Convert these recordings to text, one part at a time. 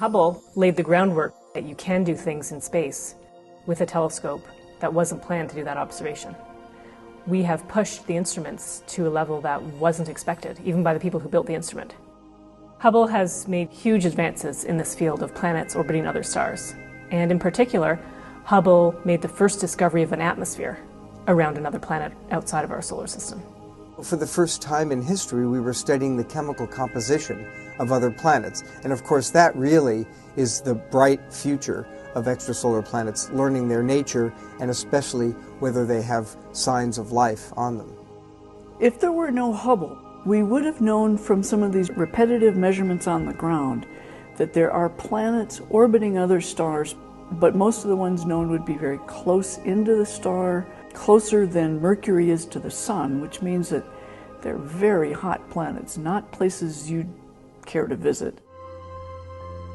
Hubble laid the groundwork that you can do things in space with a telescope that wasn't planned to do that observation. We have pushed the instruments to a level that wasn't expected, even by the people who built the instrument. Hubble has made huge advances in this field of planets orbiting other stars. And in particular, Hubble made the first discovery of an atmosphere around another planet outside of our solar system. For the first time in history, we were studying the chemical composition of other planets. And of course, that really is the bright future of extrasolar planets, learning their nature and especially whether they have signs of life on them. If there were no Hubble, we would have known from some of these repetitive measurements on the ground that there are planets orbiting other stars, but most of the ones known would be very close into the star, closer than Mercury is to the Sun, which means that they're very hot planets, not places you'd care to visit.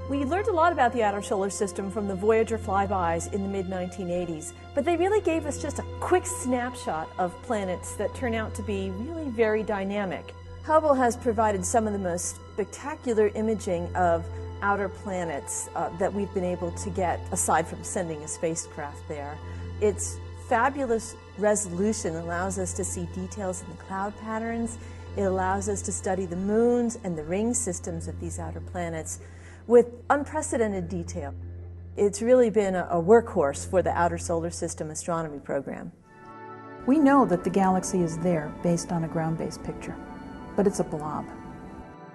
We learned a lot about the outer solar system from the Voyager flybys in the mid-1980s, but they really gave us just a quick snapshot of planets that turn out to be really very dynamic. Hubble has provided some of the most spectacular imaging of outer planets that we've been able to get, aside from sending a spacecraft there. Its fabulous resolution allows us to see details in the cloud patterns. It allows us to study the moons and the ring systems of these outer planets with unprecedented detail. It's really been a workhorse for the Outer Solar System astronomy program. We know that the galaxy is there based on a ground-based picture, but it's a blob.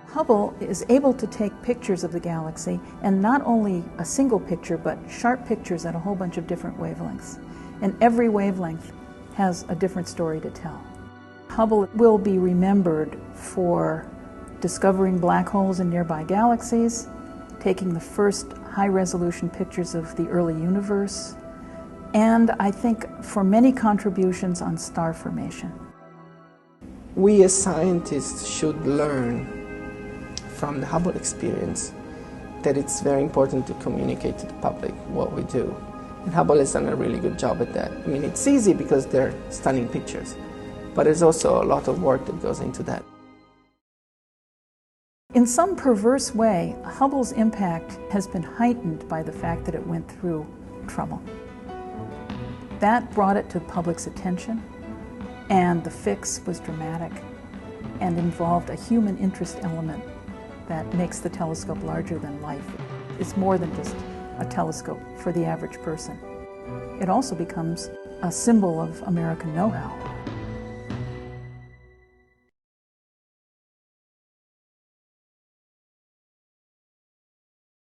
Hubble is able to take pictures of the galaxy, and not only a single picture, but sharp pictures at a whole bunch of different wavelengths. And every wavelength has a different story to tell. Hubble will be remembered for discovering black holes in nearby galaxies, taking the first high-resolution pictures of the early universe, and I think for many contributions on star formation. We as scientists should learn from the Hubble experience that it's very important to communicate to the public what we do. And Hubble has done a really good job at that. I mean, it's easy because they're stunning pictures, but there's also a lot of work that goes into that. In some perverse way, Hubble's impact has been heightened by the fact that it went through trouble. That brought it to the public's attention, and the fix was dramatic and involved a human interest element that makes the telescope larger than life. It's more than just a telescope for the average person. It also becomes a symbol of American know-how.